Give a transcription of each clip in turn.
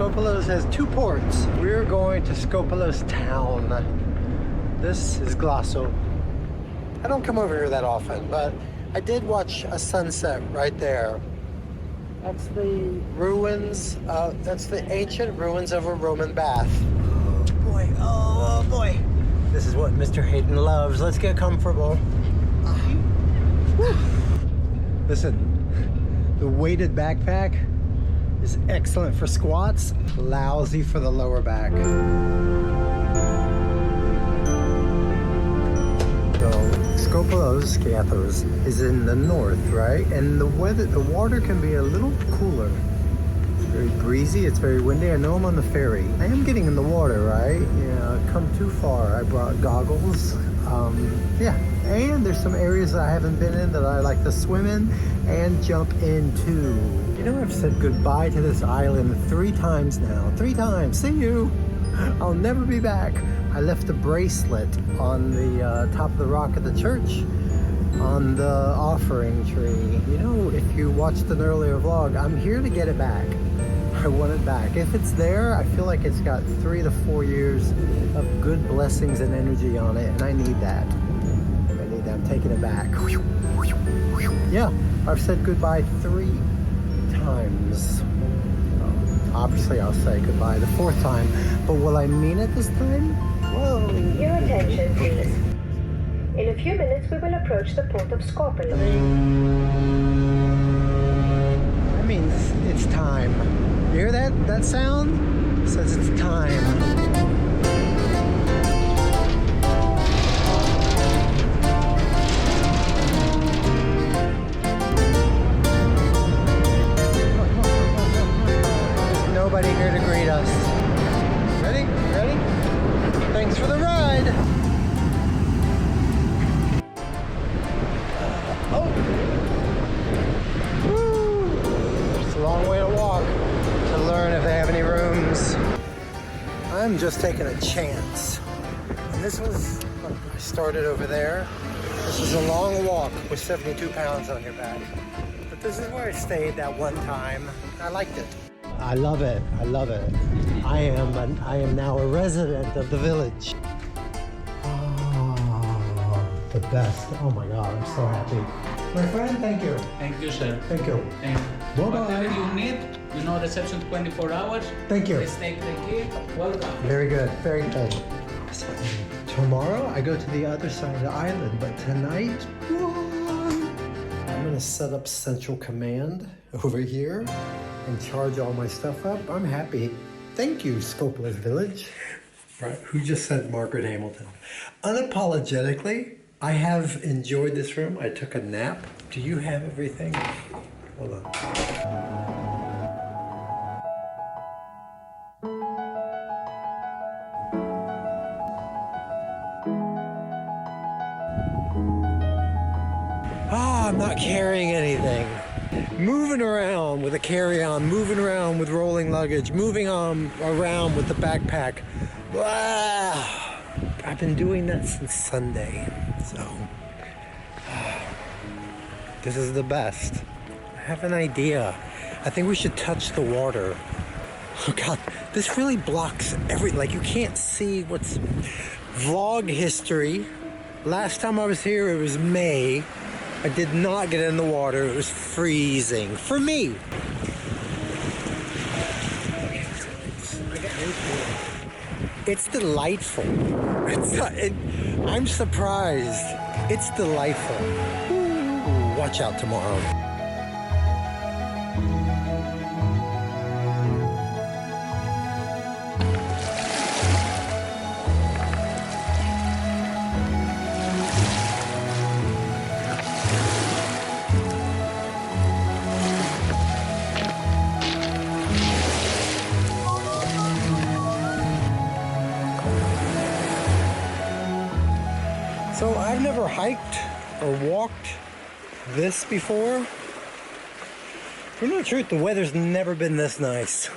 Skopelos has two ports. We're going to Skopelos town. This is Glasso. I don't come over here that often, but I did watch a sunset right there. That's the ruins, that's the ancient ruins of a Roman bath. Oh boy. This is what Mr. Hayden loves. Let's get comfortable. Listen, the weighted backpack is excellent for squats, lousy for the lower back. So, Skopelos, Skiathos, is in the north, right? And the water can be a little cooler. It's very breezy, it's very windy. I know I'm on the ferry. I am getting in the water, right? Yeah, I've come too far. I brought goggles. Yeah, and there's some areas that I haven't been in that I like to swim in and jump into. You know, I've said goodbye to this island 3 times now. 3 times. See you. I'll never be back. I left a bracelet on the top of the rock of the church on the offering tree. You know, if you watched an earlier vlog, I'm here to get it back. I want it back. If it's there, I feel like it's got 3 to 4 years of good blessings and energy on it, and I need that. I need that. I'm taking it back. Yeah, I've said goodbye 3 times. Obviously, I'll say goodbye the 4th time, but will I mean it this time? Whoa. Your attention, please. In a few minutes, we will approach the port of Skopelos. That means it's time. You hear that sound? It says it's time. Nobody here to greet us. Ready? Ready? Thanks for the ride. Oh! Woo! It's a long way to walk to learn if they have any rooms. I'm just taking a chance. And this was, I started over there. This is a long walk with 72 pounds on your back. But this is where I stayed that one time. I liked it. I love it. I love it. I am now a resident of the village. Oh, the best. Oh my God, I'm so happy. My friend, thank you. Thank you, sir. Thank you. Thank you. Bye-bye. Whatever you need, you know, reception 24 hours. Thank you. Please take the key. Welcome. Very good. Very good. Tomorrow, I go to the other side of the island, but tonight, what? I'm gonna set up central command over here and charge all my stuff up. I'm happy. Thank you, Skopelos Village. Right, who just sent Margaret Hamilton? Unapologetically, I have enjoyed this room. I took a nap. Do you have everything? Hold on. I'm not carrying anything. Moving around with a carry-on, moving around with rolling luggage, moving on around with the backpack. Wow. I've been doing that since Sunday, so this is the best. I have an idea. I think we should touch the water. Oh God, this really blocks like you can't see what's vlog history. Last time I was here, it was May. I did not get in the water. It was freezing for me. It's delightful. I'm surprised. It's delightful. Ooh, watch out tomorrow. So I've never hiked or walked this before. For the truth, the weather's never been this nice.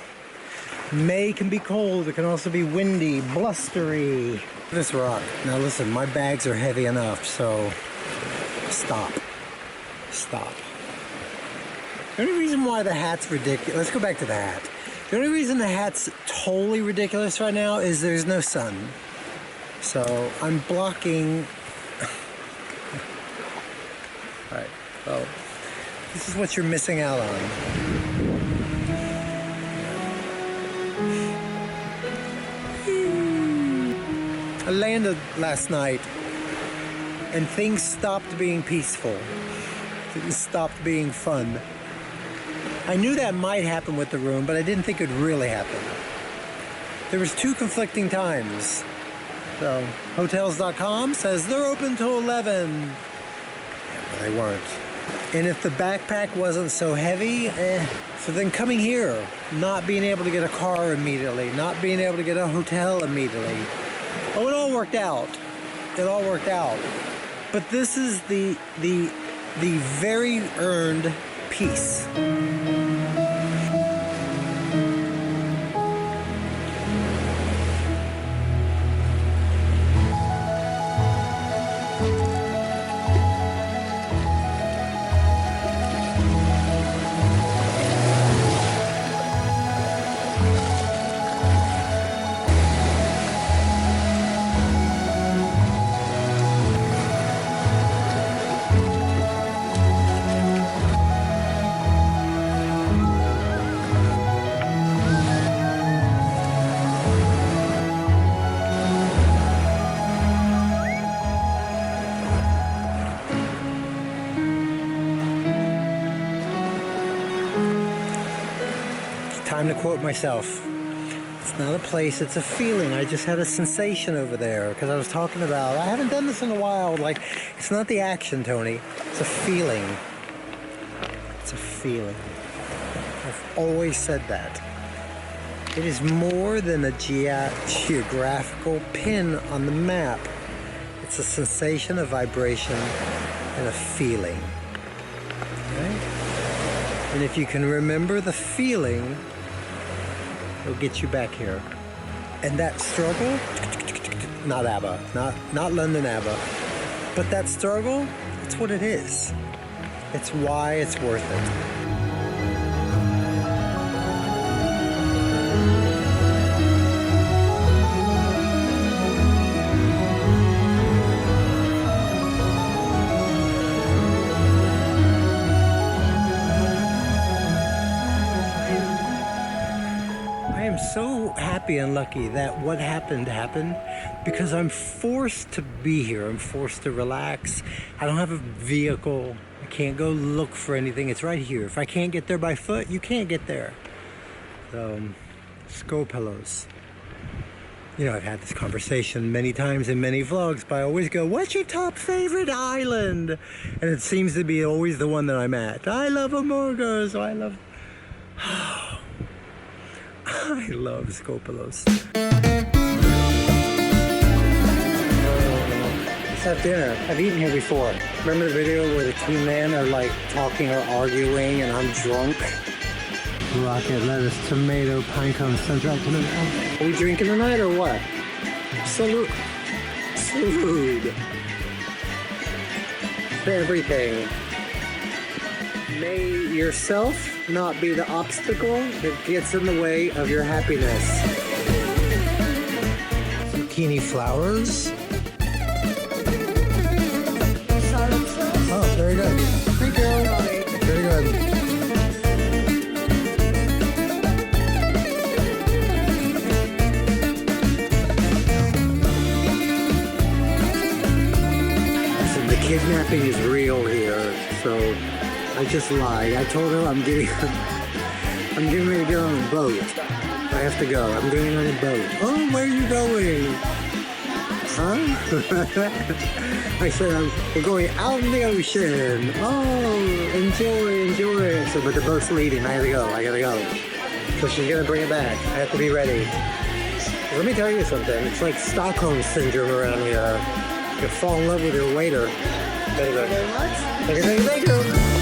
May can be cold, it can also be windy, blustery. This rock. Now listen, my bags are heavy enough, so stop. Stop. The only reason why the hat's ridiculous, let's go back to the hat. The only reason the hat's totally ridiculous right now is there's no sun. So I'm blocking. Alright, well, this is what you're missing out on. I landed last night and things stopped being peaceful. Things stopped being fun. I knew that might happen with the room, but I didn't think it would really happen. There was 2 conflicting times. So, hotels.com says they're open till 11. Yeah, but they weren't. And if the backpack wasn't so heavy, So then coming here, not being able to get a car immediately, not being able to get a hotel immediately. Oh, it all worked out. It all worked out. But this is the very earned peace. Time to quote myself. It's not a place, it's a feeling. I just had a sensation over there because I was talking about, I haven't done this in a while. Like, it's not the action, Tony. It's a feeling. It's a feeling. I've always said that. It is more than a geographical pin on the map. It's a sensation, a vibration, and a feeling. Okay? And if you can remember the feeling, it'll get you back here. And that struggle, not ABBA, not London ABBA, but that struggle, that's what it is. It's why it's worth it. So happy and lucky that what happened because I'm forced to be here. I'm forced to relax. I don't have a vehicle. I can't go look for anything. It's right here. If I can't get there by foot, you can't get there. So, Skopelos. You know, I've had this conversation many times in many vlogs, but I always go, what's your top favorite island? And it seems to be always the one that I'm at. I love Amorgos. I love... I love Skopelos. Let's have dinner. I've eaten here before. Remember the video where the 2 men are like talking or arguing and I'm drunk? Rocket, lettuce, tomato, pinecone, sun-dried tomato. Are we drinking tonight or what? Salute. Salute. To everything. May yourself not be the obstacle that gets in the way of your happiness. Zucchini flowers. Oh, very good. Thank you. Very good. Listen, the kidnapping is real here, so I just lied. I told her I'm getting ready to get on a boat. I have to go. I'm getting on a boat. Oh, where are you going? Huh? I said we're going out in the ocean. Oh, enjoy. So, but the boat's leaving. I gotta go. So she's gonna bring it back. I have to be ready. Let me tell you something. It's like Stockholm syndrome around here. You fall in love with your waiter. Thank you very much. Thank you.